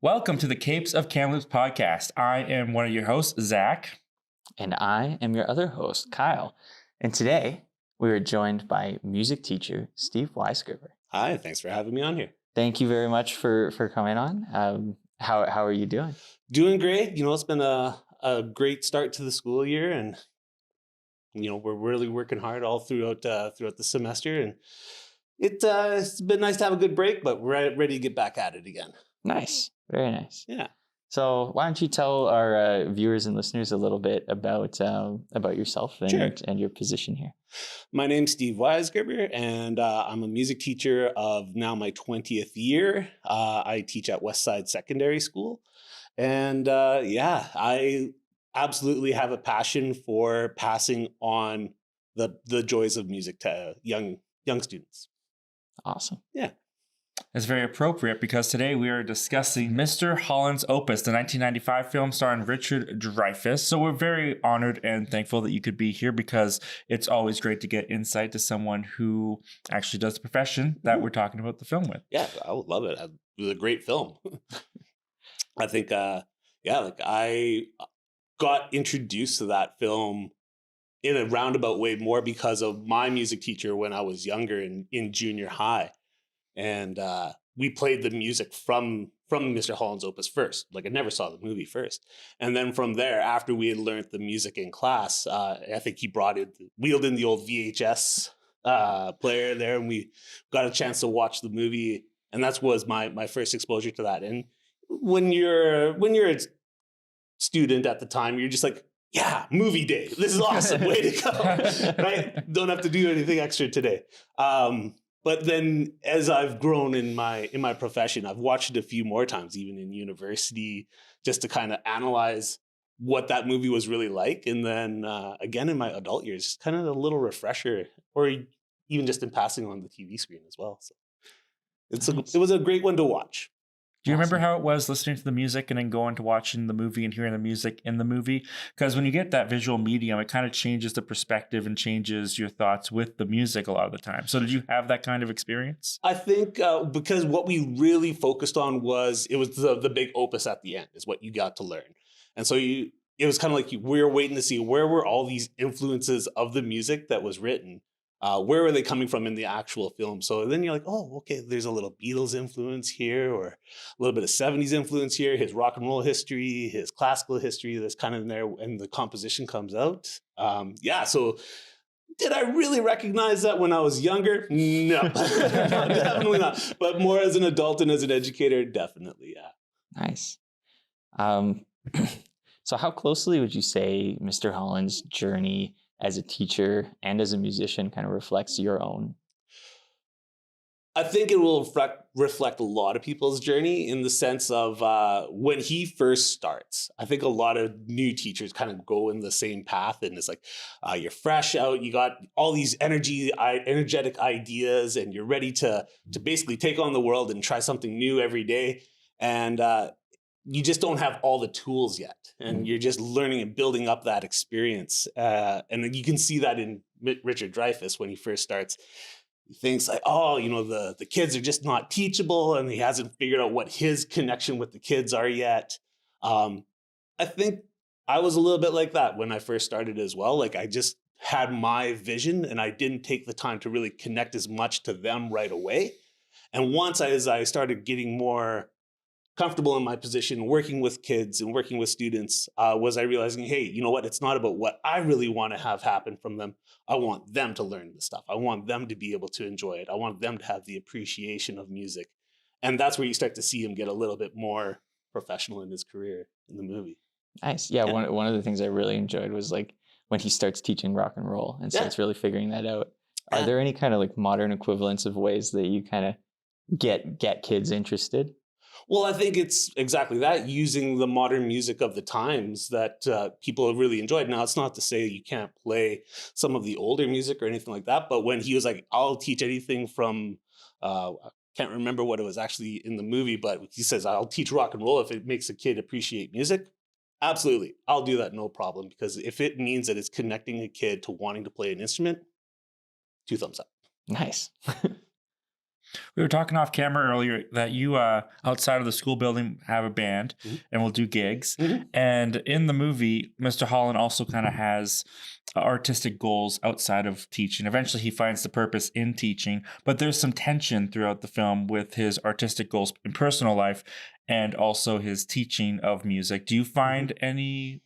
Welcome to the Capes of Kamloops podcast. I am one of your hosts, Zach. And I am your other host, Kyle. And today we are joined by music teacher, Steve Weisgerber. Hi, thanks for having me on here. Thank you very much for coming on. How are you doing? Doing great. It's been a great start to the school year, and we're really working hard all throughout the semester, and it's been nice to have a good break, but we're ready to get back at it again. Nice. Very nice. Yeah. So why don't you tell our viewers and listeners a little bit about yourself and your position here? My name's Steve Weisgerber, and I'm a music teacher of now my 20th year. I teach at Westside Secondary School. And I absolutely have a passion for passing on the joys of music to young students. Awesome. Yeah. It's very appropriate because today we are discussing Mr. Holland's Opus, the 1995 film starring Richard Dreyfuss. So we're very honored and thankful that you could be here because it's always great to get insight to someone who actually does the profession that we're talking about the film with. Yeah, I would love it. It was a great film. I think, I got introduced to that film in a roundabout way more because of my music teacher when I was younger in junior high. And we played the music from Mr. Holland's Opus first. Like, I never saw the movie first. And then from there, after we had learned the music in class, I think he wheeled in the old VHS player there, and we got a chance to watch the movie. And that was my first exposure to that. And when you're a student at the time, you're just like, yeah, movie day. This is awesome. Way to go. Right? Don't have to do anything extra today. But then as I've grown in my profession, I've watched it a few more times, even in university, just to kind of analyze what that movie was really like. And then again, in my adult years, just kind of a little refresher, or even just in passing on the TV screen as well. So it was a great one to watch. Do you remember how it was listening to the music and then going to watching the movie and hearing the music in the movie? Because when you get that visual medium, it kind of changes the perspective and changes your thoughts with the music a lot of the time. So did you have that kind of experience? I think because what we really focused on was the big opus at the end is what you got to learn. And so it was kind of like we were waiting to see where were all these influences of the music that was written. Where were they coming from in the actual film? So then you're like, oh, okay, there's a little Beatles influence here, or a little bit of 70s influence here, his rock and roll history, his classical history that's kind of in there, and the composition comes out. So did I really recognize that when I was younger? No, definitely not. But more as an adult and as an educator, definitely, yeah. Nice. So how closely would you say Mr. Holland's journey as a teacher and as a musician kind of reflects your own? I think it will reflect a lot of people's journey in the sense of when he first starts. I think a lot of new teachers kind of go in the same path, and it's like you're fresh out, you got all these energetic ideas, and you're ready to basically take on the world and try something new every day. And you just don't have all the tools yet, and you're just learning and building up that experience. And then you can see that in Richard Dreyfuss when he first starts. He thinks like, the kids are just not teachable, and he hasn't figured out what his connection with the kids are yet. I think I was a little bit like that when I first started as well. Like, I just had my vision, and I didn't take the time to really connect as much to them right away. And as I started getting more comfortable in my position, working with kids and working with students, was I realizing, hey, you know what? It's not about what I really want to have happen from them. I want them to learn the stuff. I want them to be able to enjoy it. I want them to have the appreciation of music. And that's where you start to see him get a little bit more professional in his career in the movie. Nice. Yeah. One of the things I really enjoyed was like when he starts teaching rock and roll and starts really figuring that out. Are there any kind of like modern equivalents of ways that you kind of get kids interested? Well, I think it's exactly that, using the modern music of the times that people have really enjoyed. Now, it's not to say you can't play some of the older music or anything like that, but when he was like, I'll teach anything from, I can't remember what it was actually in the movie, but he says, I'll teach rock and roll if it makes a kid appreciate music. Absolutely. I'll do that, no problem, because if it means that it's connecting a kid to wanting to play an instrument, 2 thumbs up. Nice. We were talking off camera earlier that you, outside of the school building, have a band and will do gigs. And in the movie, Mr. Holland also kind of has artistic goals outside of teaching. Eventually, he finds the purpose in teaching, but there's some tension throughout the film with his artistic goals in personal life and also his teaching of music. Do you find any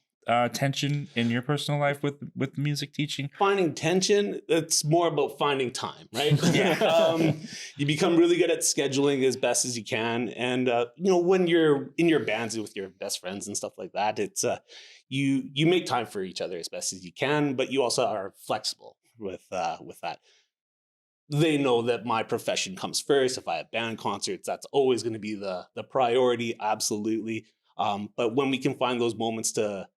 tension in your personal life with music teaching? Finding tension, it's more about finding time, right? You become really good at scheduling as best as you can. And, when you're in your bands with your best friends and stuff like that, it's you make time for each other as best as you can, but you also are flexible with that. They know that my profession comes first. If I have band concerts, that's always going to be the priority. Absolutely. But when we can find those moments to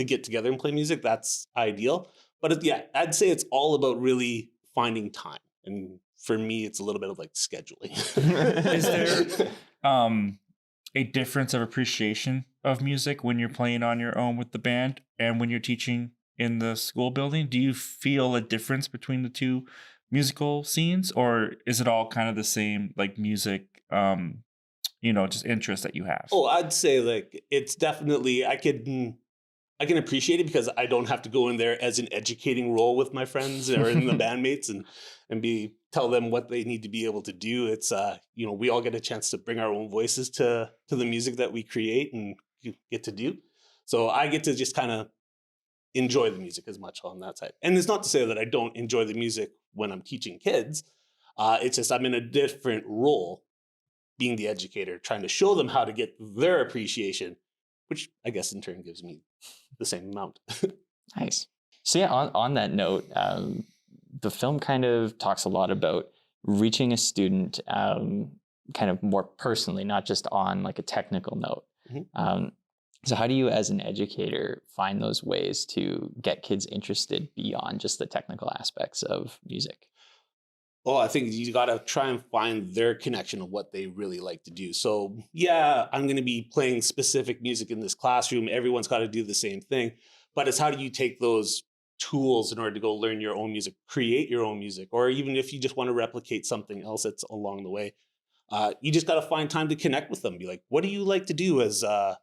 get together and play music, that's ideal. But I'd say it's all about really finding time. And for me, it's a little bit of like scheduling. Is there a difference of appreciation of music when you're playing on your own with the band and when you're teaching in the school building? Do you feel a difference between the two musical scenes, or is it all kind of the same, like music, just interest that you have? Oh, I'd say like it's definitely, I can appreciate it because I don't have to go in there as an educating role with my friends or in the bandmates and tell them what they need to be able to do. It's we all get a chance to bring our own voices to the music that we create and get to do. So I get to just kind of enjoy the music as much on that side. And it's not to say that I don't enjoy the music when I'm teaching kids. It's just I'm in a different role, being the educator, trying to show them how to get their appreciation, which I guess in turn gives me the same amount. Nice. So yeah, on that note, the film kind of talks a lot about reaching a student kind of more personally, not just on like a technical note. So how do you as an educator find those ways to get kids interested beyond just the technical aspects of music? Oh, I think you got to try and find their connection of what they really like to do. So yeah, I'm going to be playing specific music in this classroom. Everyone's got to do the same thing. But it's how do you take those tools in order to go learn your own music, create your own music, or even if you just want to replicate something else that's along the way, you just got to find time to connect with them. Be like, what do you like to do as a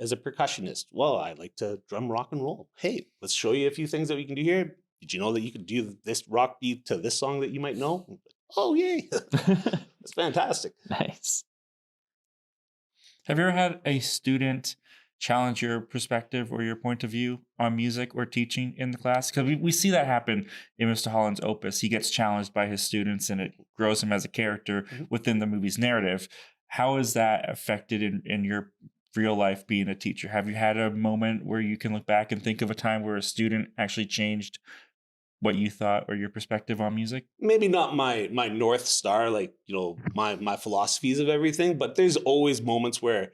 percussionist? Well, I like to drum rock and roll. Hey, let's show you a few things that we can do here. Did you know that you could do this rock beat to this song that you might know? Oh, yay. That's fantastic. Nice. Have you ever had a student challenge your perspective or your point of view on music or teaching in the class? Because we see that happen in Mr. Holland's Opus. He gets challenged by his students and it grows him as a character within the movie's narrative. How is that affected in your real life being a teacher? Have you had a moment where you can look back and think of a time where a student actually changed what you thought or your perspective on music? Maybe not my North Star, like, my philosophies of everything, but there's always moments where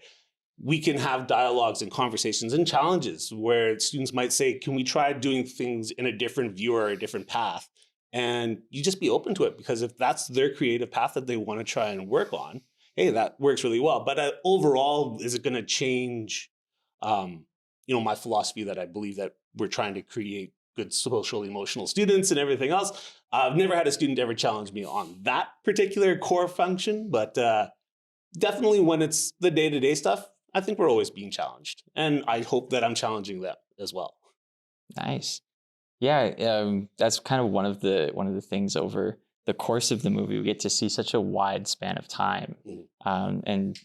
we can have dialogues and conversations and challenges where students might say, can we try doing things in a different view or a different path? And you just be open to it, because if that's their creative path that they want to try and work on, hey, that works really well. But overall, is it going to change, my philosophy that I believe that we're trying to create good social emotional students and everything else? I've never had a student ever challenge me on that particular core function, but definitely when it's the day-to-day stuff, I think we're always being challenged. And I hope that I'm challenging them as well. Nice. Yeah, that's kind of one of the things over the course of the movie. We get to see such a wide span of time. And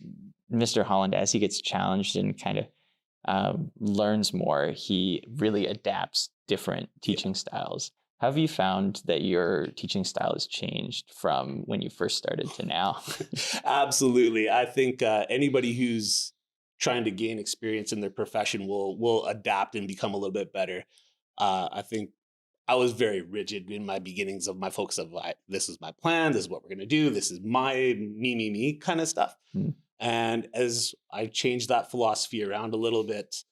Mr. Holland, as he gets challenged and kind of learns more, he really adapts different teaching styles. How have you found that your teaching style has changed from when you first started to now? Absolutely. I think anybody who's trying to gain experience in their profession will adapt and become a little bit better. I think I was very rigid in my beginnings of my focus of this is my plan, this is what we're going to do, this is my me kind of stuff. And as I changed that philosophy around a little bit,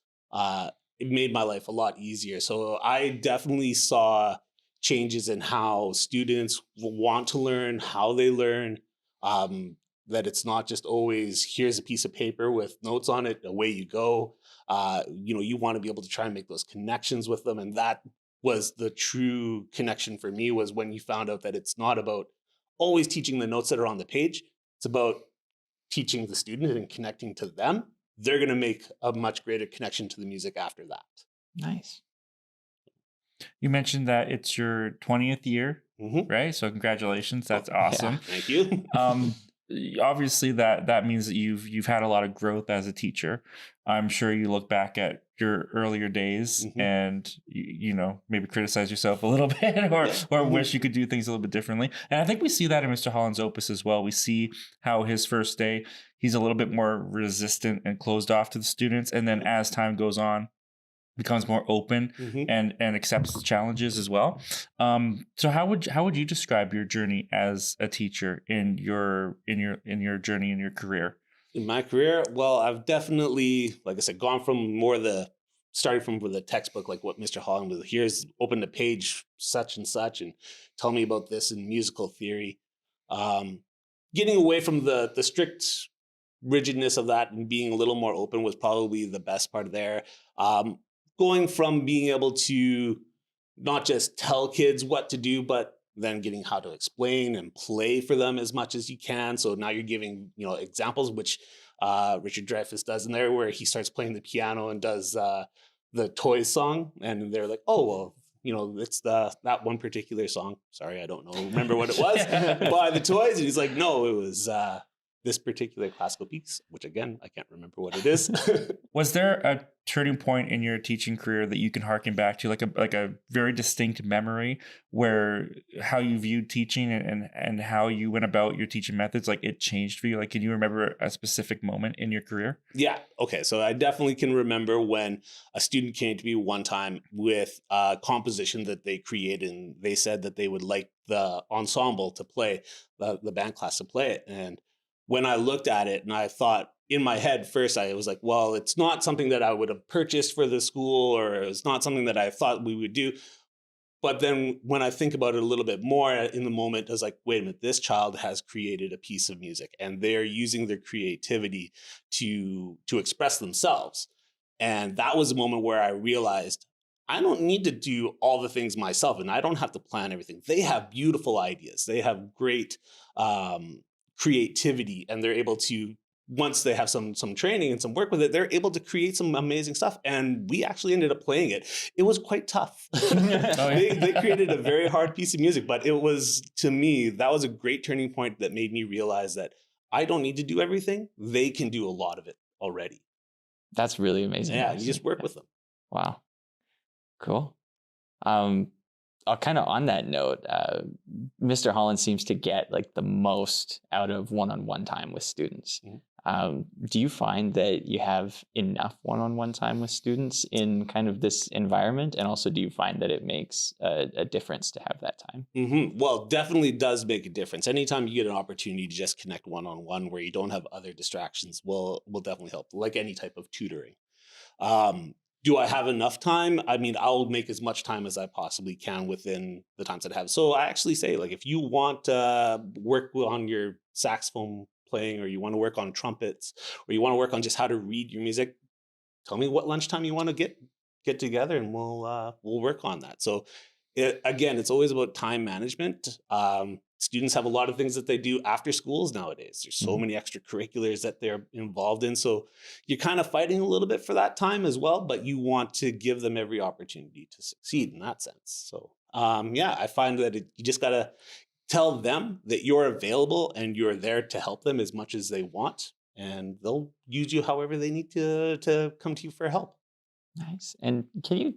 it made my life a lot easier. So I definitely saw changes in how students want to learn, how they learn, that it's not just always, here's a piece of paper with notes on it, away you go. You want to be able to try and make those connections with them. And that was the true connection for me, was when you found out that it's not about always teaching the notes that are on the page. It's about teaching the student and connecting to them. They're going to make a much greater connection to the music after that. Nice. You mentioned that it's your 20th year, right? So congratulations. That's awesome. Yeah. Thank you. Obviously that means that you've had a lot of growth as a teacher. I'm sure you look back at your earlier days and you know, maybe criticize yourself a little bit or wish you could do things a little bit differently. And I think we see that in Mr. Holland's Opus as well. We see how his first day, he's a little bit more resistant and closed off to the students. And then as time goes on, becomes more open and accepts the challenges as well. So how would you describe your journey as a teacher in your journey in your career? In my career, well, I've definitely, like I said, gone from starting from the textbook, like what Mr. Holland was. Here's open the page such and such, and tell me about this in musical theory. Getting away from the strict rigidness of that and being a little more open was probably the best part there. Going from being able to not just tell kids what to do, but then getting how to explain and play for them as much as you can. So now you're giving, examples, which Richard Dreyfuss does in there, where he starts playing the piano and does the Toys song. And they're like, oh, well, it's that one particular song. Sorry, I don't remember what it was by the Toys. And he's like, no, it was this particular classical piece, which again, I can't remember what it is. Was there a turning point in your teaching career that you can harken back to, like a very distinct memory where how you viewed teaching and how you went about your teaching methods, like it changed for you? Like, can you remember a specific moment in your career? Yeah. Okay. So I definitely can remember when a student came to me one time with a composition that they created, and they said that they would like the ensemble to play, the band class to play it. And when I looked at it and I thought in my head first, I was like, well, it's not something that I would have purchased for the school, or it's not something that I thought we would do. But then when I think about it a little bit more in the moment, I was like, wait a minute, this child has created a piece of music and they're using their creativity to express themselves. And that was a moment where I realized I don't need to do all the things myself, and I don't have to plan everything. They have beautiful ideas. They have great creativity, and they're able to, once they have some training and some work with it, they're able to create some amazing stuff. And we actually ended up playing it. It was quite tough. They created a very hard piece of music, but it was, to me, that was a great turning point that made me realize that I don't need to do everything. They can do a lot of it already. That's really amazing. Yeah, you just work with them. Wow. Cool. Kind of on that note, Mr. Holland seems to get like the most out of one-on-one time with students. Do you find that you have enough one-on-one time with students in kind of this environment? And also, do you find that it makes a difference to have that time? Well, definitely does make a difference. Anytime you get an opportunity to just connect one-on-one where you don't have other distractions will definitely help, like any type of tutoring. Do I have enough time? I mean, I'll make as much time as I possibly can within the times that I have. So I actually say, like, if you want to work on your saxophone playing, or you want to work on trumpets, or you want to work on just how to read your music, tell me what lunchtime you want to get together, and we'll work on that. So again, it's always about time management. Students have a lot of things that they do after schools nowadays. There's so many extracurriculars that they're involved in. So you're kind of fighting a little bit for that time as well, but you want to give them every opportunity to succeed in that sense. So I find that you just got to tell them that you're available and you're there to help them as much as they want, and they'll use you however they need to come to you for help. Nice. And can you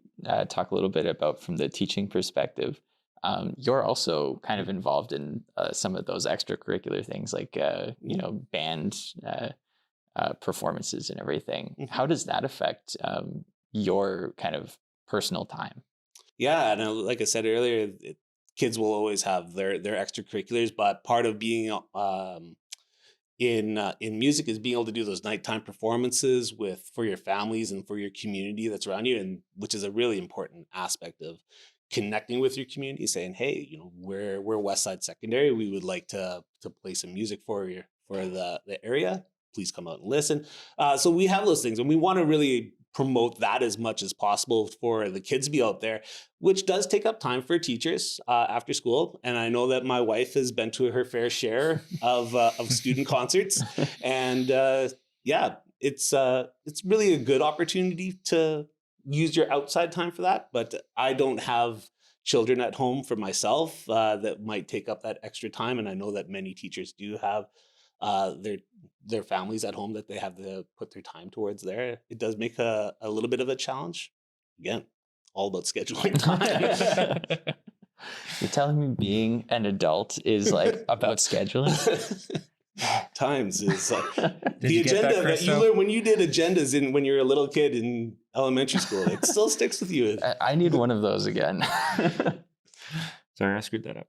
talk a little bit about, from the teaching perspective, you're also kind of involved in some of those extracurricular things, like band performances and everything. How does that affect your kind of personal time? Yeah, and like I said earlier, kids will always have their extracurriculars, but part of being in music is being able to do those nighttime performances for your families and for your community that's around you, and which is a really important aspect of connecting with your community, saying, hey, we're Westside Secondary. We would like to play some music for the area. Please come out and listen. So we have those things, and we want to really promote that as much as possible for the kids to be out there, which does take up time for teachers after school. And I know that my wife has been to her fair share of student concerts, and it's really a good opportunity to use your outside time for that. But I don't have children at home for myself that might take up that extra time, and I know that many teachers do have their families at home that they have to put their time towards there. It does make a little bit of a challenge. Again, all about scheduling time. You're telling me being an adult is like about scheduling? Times is the agenda that you learned when you did agendas when you were a little kid in elementary school. It still sticks with you. I need one of those again. Sorry, I screwed that up.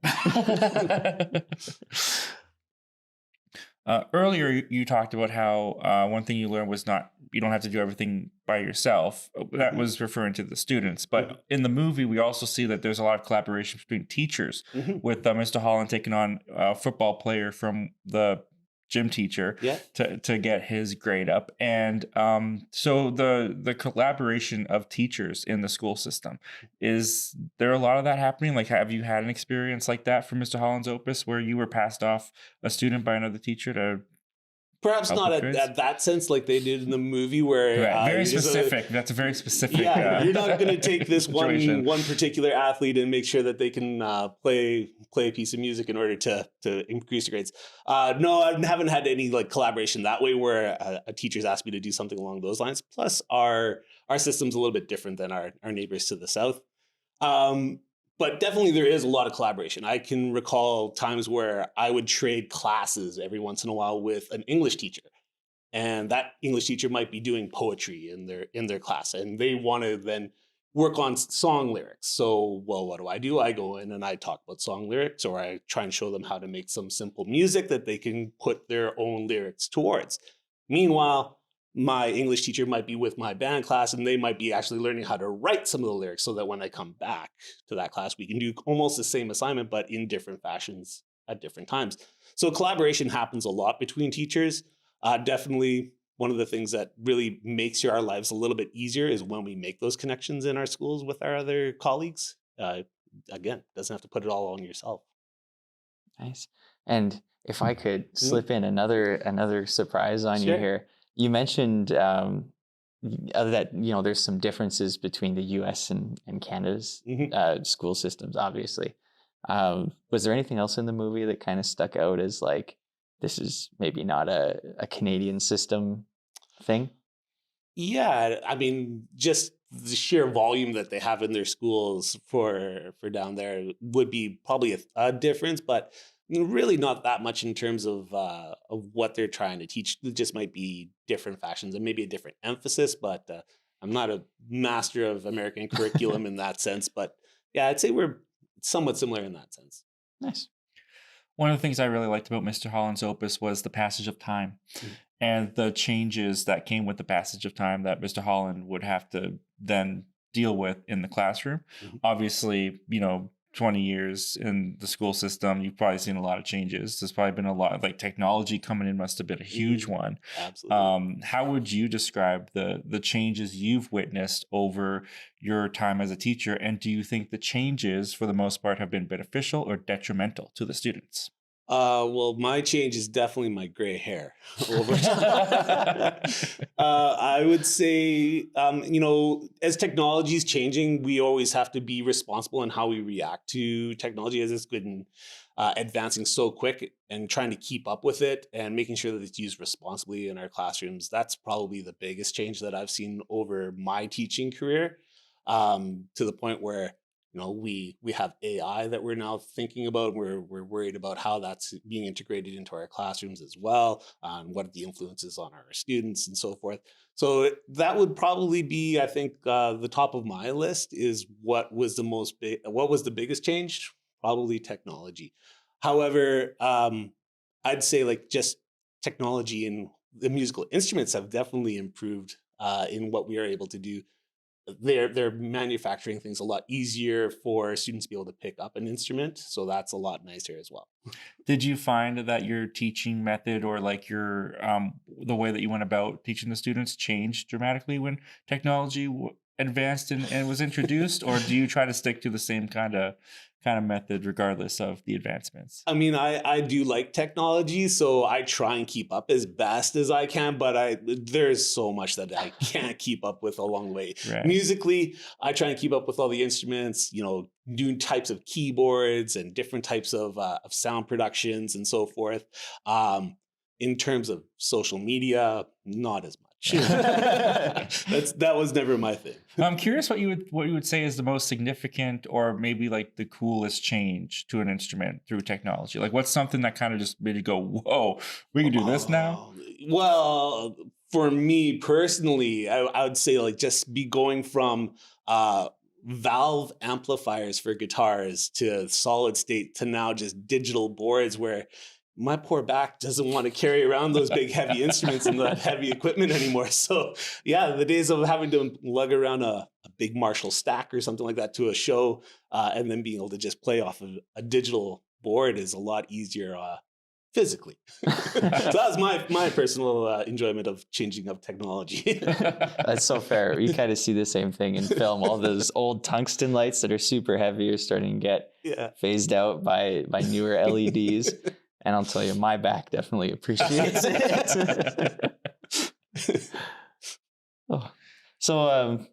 Earlier, you talked about how one thing you learned was you don't have to do everything by yourself. That was referring to the students. But in the movie, we also see that there's a lot of collaboration between teachers, with Mr. Holland taking on a football player from the gym teacher to get his grade up. And so the collaboration of teachers in the school system, is there a lot of that happening? Like, have you had an experience like that from Mr. Holland's Opus where you were passed off a student by another teacher to perhaps not at that sense like they did in the movie where very specific. That's a very specific. Yeah, you're not going to take this one particular athlete and make sure that they can play a piece of music in order to increase the grades. No, I haven't had any like collaboration that way where a teacher's asked me to do something along those lines. Plus, our system's a little bit different than our neighbors to the south. But definitely there is a lot of collaboration. I can recall times where I would trade classes every once in a while with an English teacher. And that English teacher might be doing poetry in their class, and they want to then work on song lyrics. So, well, what do? I go in and I talk about song lyrics, or I try and show them how to make some simple music that they can put their own lyrics towards. Meanwhile, my English teacher might be with my band class, and they might be actually learning how to write some of the lyrics so that when I come back to that class, we can do almost the same assignment, but in different fashions at different times. So collaboration happens a lot between teachers. Definitely one of the things that really makes our lives a little bit easier is when we make those connections in our schools with our other colleagues. Again, doesn't have to put it all on yourself. Nice. And if I could slip in another surprise on you here. You mentioned that there's some differences between the U.S. and Canada's school systems, obviously. Was there anything else in the movie that kind of stuck out as like, this is maybe not a Canadian system thing? Yeah, I mean, just the sheer volume that they have in their schools for down there would be probably a difference, but really not that much in terms of what they're trying to teach. It just might be different fashions and maybe a different emphasis, but I'm not a master of American curriculum in that sense. But yeah, I'd say we're somewhat similar in that sense. Nice. One of the things I really liked about Mr. Holland's Opus was the passage of time and the changes that came with the passage of time that Mr. Holland would have to then deal with in the classroom. Obviously, 20 years in the school system, you've probably seen a lot of changes. There's probably been a lot of like technology coming in must have been a huge one. Absolutely. How would you describe the changes you've witnessed over your time as a teacher? And do you think the changes for the most part have been beneficial or detrimental to the students? Well, my change is definitely my gray hair over time. I would say, as technology is changing, we always have to be responsible in how we react to technology as it's been advancing so quick, and trying to keep up with it and making sure that it's used responsibly in our classrooms. That's probably the biggest change that I've seen over my teaching career, to the point where we have AI that we're now thinking about. We're worried about how that's being integrated into our classrooms as well, and what are the influences on our students and so forth. So that would probably be, I think, the top of my list is what was the biggest change? Probably technology. However, I'd say like just technology and the musical instruments have definitely improved in what we are able to do. they're manufacturing things a lot easier for students to be able to pick up an instrument. So that's a lot nicer as well. Did you find that your teaching method or like your the way that you went about teaching the students changed dramatically when technology advanced and was introduced, or do you try to stick to the same kind of method regardless of the advancements? I mean, I do like technology, so I try and keep up as best as I can, but there's so much that I can't keep up with along the way. Right. Musically, I try and keep up with all the instruments, new types of keyboards and different types of sound productions and so forth. In terms of social media, not as much. That was never my thing. I'm curious what you would say is the most significant or maybe like the coolest change to an instrument through technology. Like what's something that kind of just made you go, whoa, we can do this now? Well, for me personally, I would say like just be going from valve amplifiers for guitars to solid state to now just digital boards where my poor back doesn't want to carry around those big heavy instruments and that heavy equipment anymore. So yeah, the days of having to lug around a big Marshall stack or something like that to a show and then being able to just play off of a digital board is a lot easier physically. So that was my personal enjoyment of changing up technology. That's so fair. You kind of see the same thing in film. All those old tungsten lights that are super heavy are starting to get phased out by newer LEDs. And I'll tell you, my back definitely appreciates it. So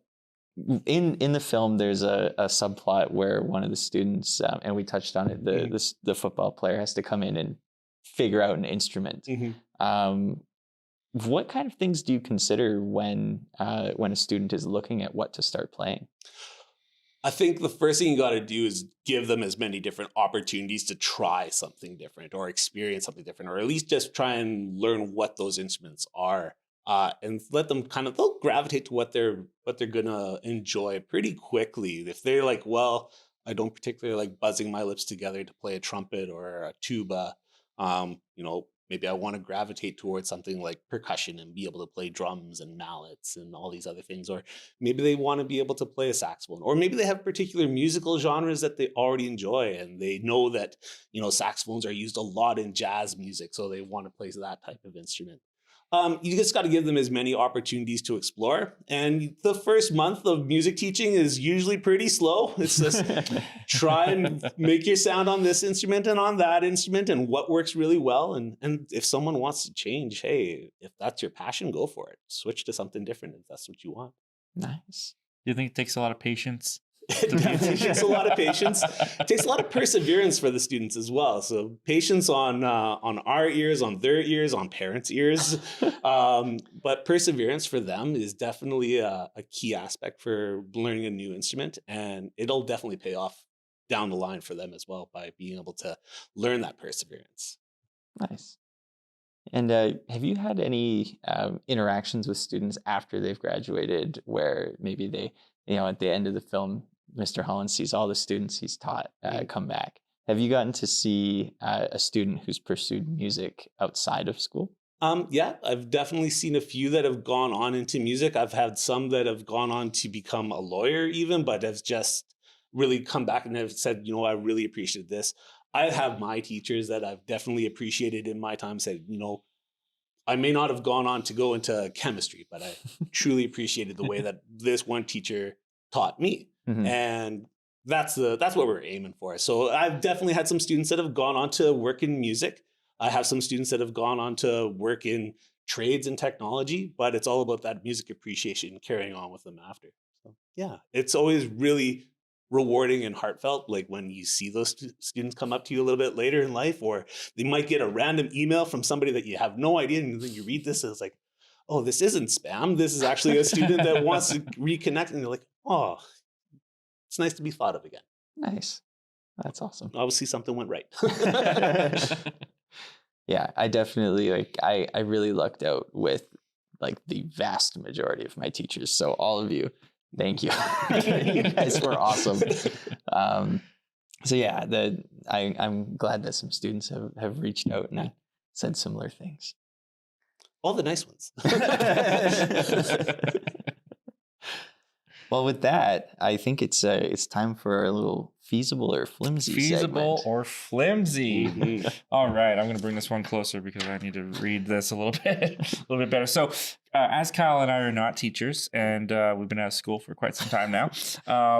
in the film, there's a subplot where one of the students, and we touched on it, the football player has to come in and figure out an instrument. Mm-hmm. What kind of things do you consider when a student is looking at what to start playing? I think the first thing you got to do is give them as many different opportunities to try something different or experience something different, or at least just try and learn what those instruments are, and let them they'll gravitate to what they're gonna enjoy pretty quickly. If they're like, well, I don't particularly like buzzing my lips together to play a trumpet or a tuba, maybe I want to gravitate towards something like percussion and be able to play drums and mallets and all these other things. Or maybe they want to be able to play a saxophone, or maybe they have particular musical genres that they already enjoy and they know that, saxophones are used a lot in jazz music. So they want to play that type of instrument. You just got to give them as many opportunities to explore. And the first month of music teaching is usually pretty slow. It's just try and make your sound on this instrument and on that instrument and what works really well. And if someone wants to change, hey, if that's your passion, go for it. Switch to something different if that's what you want. Nice. Do you think it takes a lot of patience? It takes a lot of patience. It takes a lot of perseverance for the students as well. So patience on our ears, on their ears, on parents' ears. But perseverance for them is definitely a key aspect for learning a new instrument. And it'll definitely pay off down the line for them as well by being able to learn that perseverance. Nice. And have you had any interactions with students after they've graduated where maybe they, at the end of the film, Mr. Holland sees all the students he's taught come back. Have you gotten to see a student who's pursued music outside of school? Yeah, I've definitely seen a few that have gone on into music. I've had some that have gone on to become a lawyer even, but have just really come back and have said, I really appreciated this. I have my teachers that I've definitely appreciated in my time said, I may not have gone on to go into chemistry, but I truly appreciated the way that this one teacher taught me. Mm-hmm. And that's what we're aiming for. So I've definitely had some students that have gone on to work in music. I have some students that have gone on to work in trades and technology, but it's all about that music appreciation carrying on with them after. So yeah, it's always really rewarding and heartfelt, like when you see those students come up to you a little bit later in life, or they might get a random email from somebody that you have no idea, and then you read this and it's like, oh, this isn't spam. This is actually a student that wants to reconnect, and you're like, oh, it's nice to be thought of again. Nice. That's awesome. Obviously something went right. Yeah, I definitely I really lucked out with the vast majority of my teachers. So all of you, thank you. You guys were awesome. So yeah, I'm glad that some students have reached out and said similar things. All the nice ones. Well, with that, I think it's time for a little feasible or flimsy Feasible segment. or flimsy. Mhm. All right, I'm going to bring this one closer because I need to read this a little bit better. So, as Kyle and I are not teachers, and we've been out of school for quite some time now,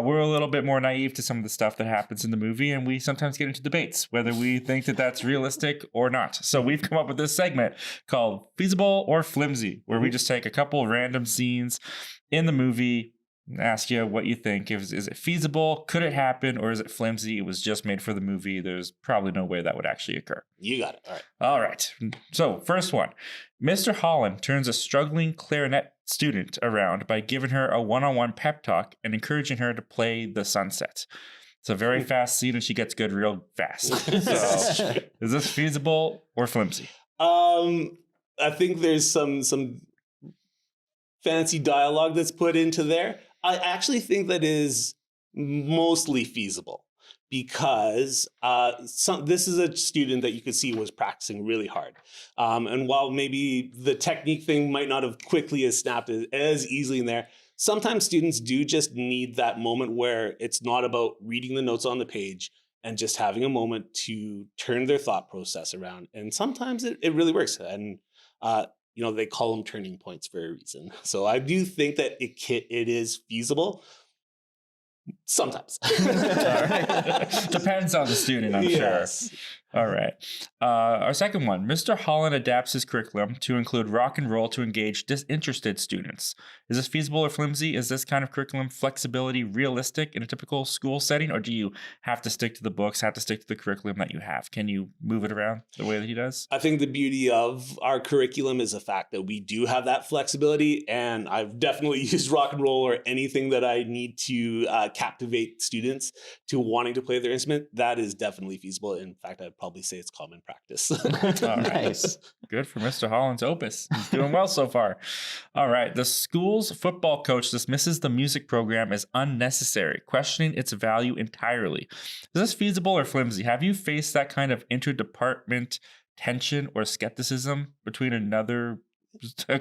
we're a little bit more naive to some of the stuff that happens in the movie, and we sometimes get into debates whether we think that that's realistic or not. So we've come up with this segment called Feasible or Flimsy, where we just take a couple random scenes in the movie, ask you what you think. Is it feasible? Could it happen? Or is it flimsy? It was just made for the movie. There's probably no way that would actually occur. You got it. All right. All right. So, first one. Mr. Holland turns a struggling clarinet student around by giving her a one-on-one pep talk and encouraging her to play The Sunset. It's a very fast scene and she gets good real fast. So, is this feasible or flimsy? I think there's some fancy dialogue that's put into there. I actually think that is mostly feasible because this is a student that you could see was practicing really hard. And while maybe the technique thing might not have quickly as snapped as easily in there, sometimes students do just need that moment where it's not about reading the notes on the page and just having a moment to turn their thought process around. And sometimes it really works. And they call them turning points for a reason. So I do think that it is feasible. Sometimes. Depends on the student, I'm sure. All right. Our second one. Mr. Holland adapts his curriculum to include rock and roll to engage disinterested students. Is this feasible or flimsy? Is this kind of curriculum flexibility realistic in a typical school setting? Or do you have to stick to the books, have to stick to the curriculum that you have? Can you move it around the way that he does? I think the beauty of our curriculum is the fact that we do have that flexibility. And I've definitely used rock and roll or anything that I need to captivate students to wanting to play their instrument. That is definitely feasible. In fact, I'd probably say it's common practice. All right. Nice. Good for Mr. Holland's Opus. He's doing well so far. All right. The school's football coach dismisses the music program as unnecessary, questioning its value entirely. Is this feasible or flimsy? Have you faced that kind of interdepartment tension or skepticism between another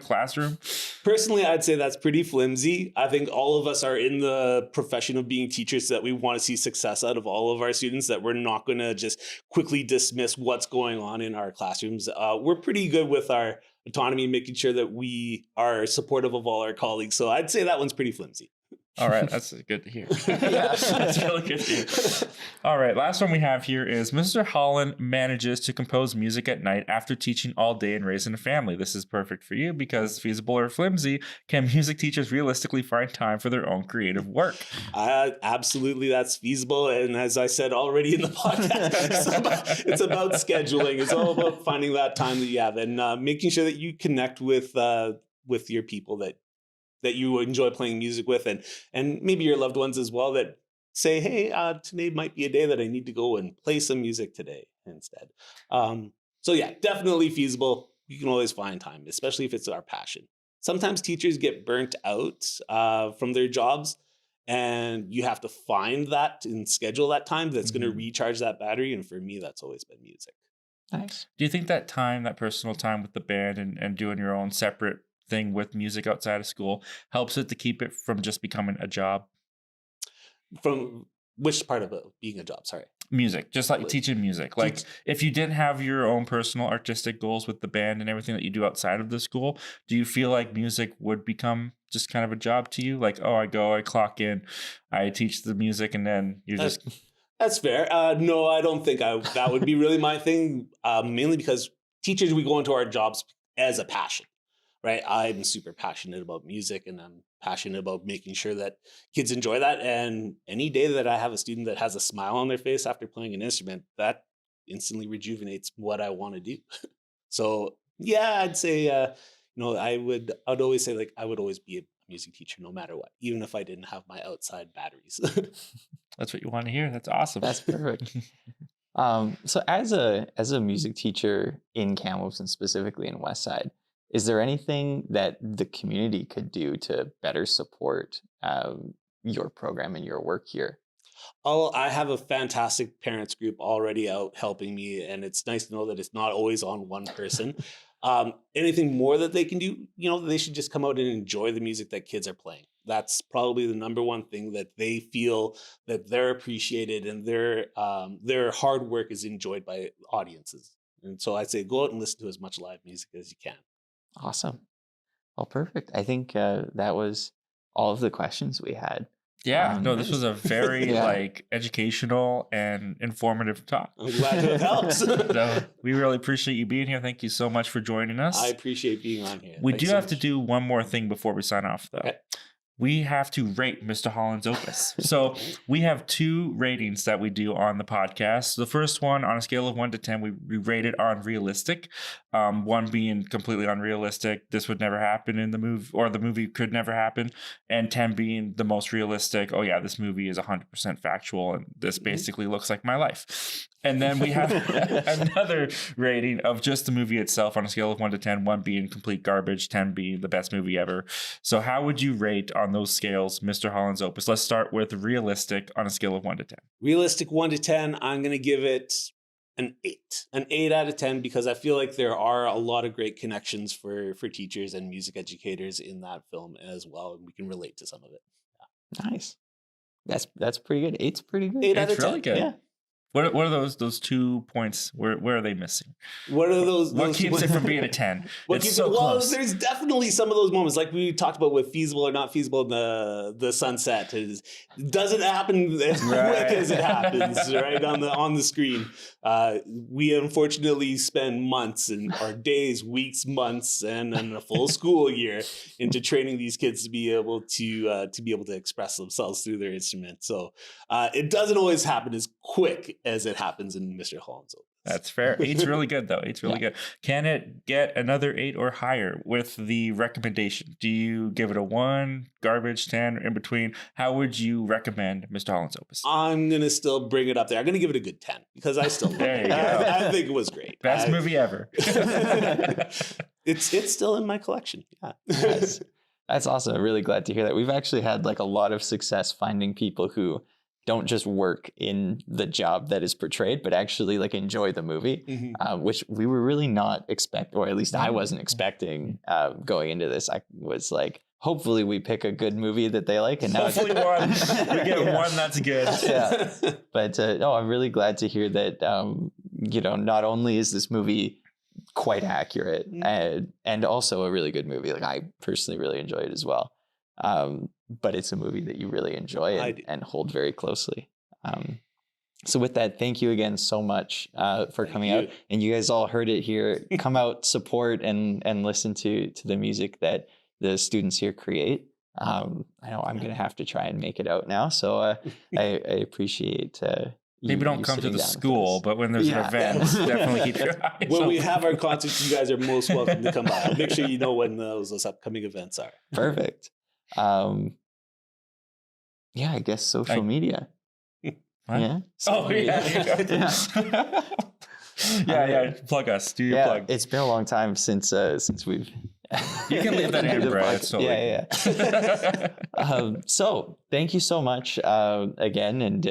classroom? Personally, I'd say that's pretty flimsy. I think all of us are in the profession of being teachers that we want to see success out of all of our students, that we're not going to just quickly dismiss what's going on in our classrooms. We're pretty good with our autonomy, making sure that we are supportive of all our colleagues. So I'd say that one's pretty flimsy. All right, that's good to hear. Yeah. That's really good to hear. All right, last one we have here is Mr. Holland manages to compose music at night after teaching all day and raising a family. This is perfect for you because feasible or flimsy, can music teachers realistically find time for their own creative work? Absolutely, that's feasible. And as I said already in the podcast, it's about scheduling. It's all about finding that time that you have and making sure that you connect with your people that you enjoy playing music with, and maybe your loved ones as well, that say, hey, today might be a day that I need to go and play some music today instead. So yeah, definitely feasible. You can always find time, especially if it's our passion. Sometimes teachers get burnt out from their jobs, and you have to find that and schedule that time that's going to recharge that battery. And for me, that's always been music. Nice. Do you think that time, that personal time with the band and doing your own separate thing with music outside of school helps it to keep it from just becoming a job? From which part of it being a job? Sorry. Music, just like teaching music. Like if you didn't have your own personal artistic goals with the band and everything that you do outside of the school, do you feel like music would become just kind of a job to you? Like, oh, I clock in, I teach the music, and then you're just... That's fair. No, I don't think that would be really my thing, mainly because teachers, we go into our jobs as a passion. Right. I'm super passionate about music, and I'm passionate about making sure that kids enjoy that. And any day that I have a student that has a smile on their face after playing an instrument, that instantly rejuvenates what I want to do. So, yeah, I'd say, I'd always say, like, I would always be a music teacher no matter what, even if I didn't have my outside batteries. That's what you want to hear. That's awesome. That's perfect. So as a music teacher in Kamloops and specifically in Westside, is there anything that the community could do to better support your program and your work here? Oh, I have a fantastic parents group already out helping me, and it's nice to know that it's not always on one person. Anything more that they can do, they should just come out and enjoy the music that kids are playing. That's probably the number one thing, that they feel that they're appreciated and their hard work is enjoyed by audiences. And so I'd say go out and listen to as much live music as you can. Awesome. Well, perfect. I think that was all of the questions we had. Yeah, no, this was a very Yeah. like educational and informative talk. I'm glad it helps. So we really appreciate you being here. Thank you so much for joining us. I appreciate being on here. We Thanks do so have to much. do one more thing before we sign off, though. Okay. We have to rate Mr. Holland's Opus. So we have 2 ratings that we do on the podcast. The first one, on a scale of 1 to 10, we rate it on realistic. 1 being completely unrealistic. This would never happen in the movie, or the movie could never happen. And 10 being the most realistic. Oh yeah, this movie is 100% factual, and this basically looks like my life. And then we have another rating of just the movie itself on a scale of 1 to 10, 1 being complete garbage, 10 being the best movie ever. So how would you rate on those scales Mr. Holland's Opus? Let's start with realistic on a scale of 1 to 10. Realistic 1 to 10, I'm going to give it an 8. An 8 out of 10, because I feel like there are a lot of great connections for teachers and music educators in that film as well, and we can relate to some of it. Nice. That's pretty good. 8's pretty good. 8 out of It's 10. really good. Yeah. What are those 2 points? Where are they missing? What are those? What keeps it from being a 10? What It's keeps so it, well, close. there's definitely some of those moments, like we talked about with feasible or not feasible in the sunset. It doesn't happen as quick as it happens, right, on the screen. We unfortunately spend months or days, weeks, months, and a full school year into training these kids to be able to express themselves through their instrument. So it doesn't always happen as quick as it happens in Mr. Holland's Opus. That's fair. 8's really good, though. 8's really good. Can it get another 8 or higher with the recommendation? Do you give it a 1, garbage, 10, or in between? How would you recommend Mr. Holland's Opus? I'm going to still bring it up there. I'm going to give it a good 10 because I still love There it. you go. I think it was great. Best movie ever. It's still in my collection. Yeah. That's awesome. I'm really glad to hear that. We've actually had like a lot of success finding people who don't just work in the job that is portrayed, but actually like enjoy the movie, which we were really not expecting, or at least I wasn't expecting going into this. I was like, hopefully we pick a good movie that they like. And now Hopefully one. We get one that's good. Yeah. But no, I'm really glad to hear that, not only is this movie quite accurate and also a really good movie. Like I personally really enjoy it as well. But it's a movie that you really enjoy and hold very closely. So with that, thank you again so much for coming out. And you guys all heard it here. Come out, support, and listen to the music that the students here create. I know I'm going to have to try and make it out now. So I appreciate Maybe don't come to the school, but when there's an event, definitely keep your eyes When we open. have our concerts, you guys are most welcome to come by. I'll make sure you know when those upcoming events are. Perfect. Yeah, I guess social media. What? Yeah. Oh, yeah. Yeah. Plug us. Do your plug. It's been a long time since we've. You can leave that in, Brad. It's totally So thank you so much again, and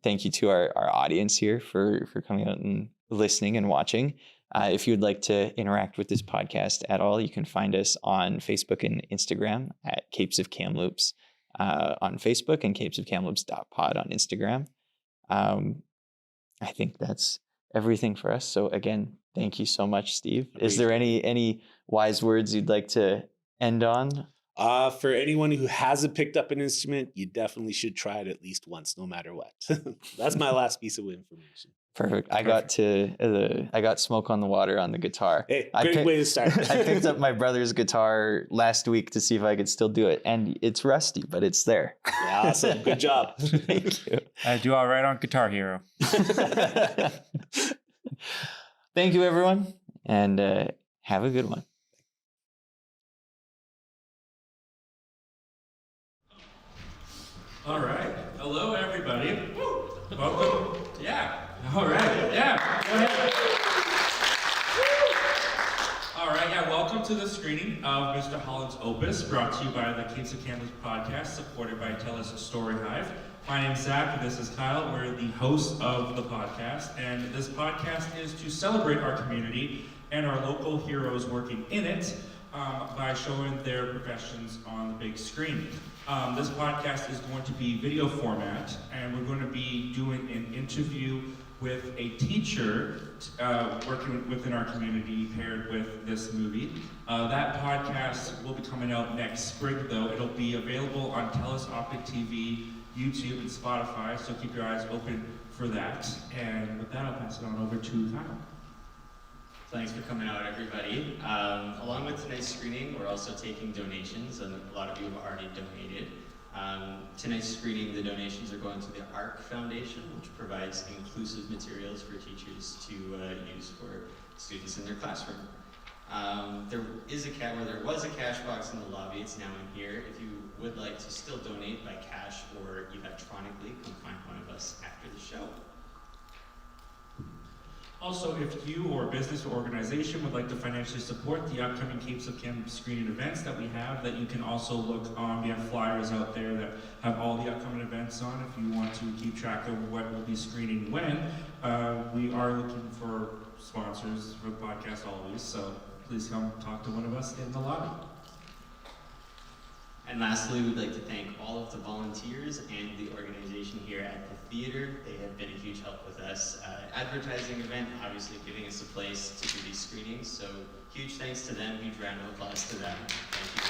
thank you to our audience here for coming out and listening and watching. If you'd like to interact with this podcast at all, you can find us on Facebook and Instagram at Capes of Kamloops on Facebook and capesofkamloops.pod on Instagram. I think that's everything for us. So again, thank you so much, Steve. Is there any wise words you'd like to end on? For anyone who hasn't picked up an instrument, you definitely should try it at least once, no matter what. That's my last piece of information. Perfect. I got Smoke on the Water on the guitar. Hey, great way to start. I picked up my brother's guitar last week to see if I could still do it, and it's rusty, but it's there. Yeah, awesome. Good job. Thank you. I do all right on Guitar Hero. Thank you, everyone, and have a good one. All right. Hello, everybody. Woo. Welcome. Yeah. All right. Yeah. Go ahead. All right. Yeah. Welcome to the screening of Mr. Holland's Opus, brought to you by the Capes of Kamloops podcast, supported by TELUS STORYHIVE. My name's Zach, and this is Kyle. We're the hosts of the podcast, and this podcast is to celebrate our community and our local heroes working in it. by showing their professions on the big screen. This podcast is going to be video format, and we're going to be doing an interview with a teacher working within our community paired with this movie. That podcast will be coming out next spring, though. It'll be available on TELUS Optic TV, YouTube, and Spotify, so keep your eyes open for that. And with that, I'll pass it on over to Kyle. Thanks for coming out, everybody. Along with tonight's screening, we're also taking donations, and a lot of you have already donated. Tonight's screening, the donations are going to the ARC Foundation, which provides inclusive materials for teachers to use for students in their classroom. There was a cash box in the lobby. It's now in here. If you would like to still donate by cash or electronically, come find one of us after the show. Also, if you or a business or organization would like to financially support the upcoming Capes of Kamloops screening events that we have, that you can also look on. We have flyers out there that have all the upcoming events on if you want to keep track of what will be screening when. We are looking for sponsors for the podcast always, so please come talk to one of us in the lobby. And lastly, we'd like to thank all of the volunteers and the organization here at the theater. They have been a huge help with us. Advertising event, obviously giving us a place to do these screenings. So huge thanks to them, huge round of applause to them. Thank you.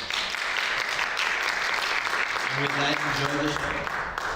And with that, enjoy the show.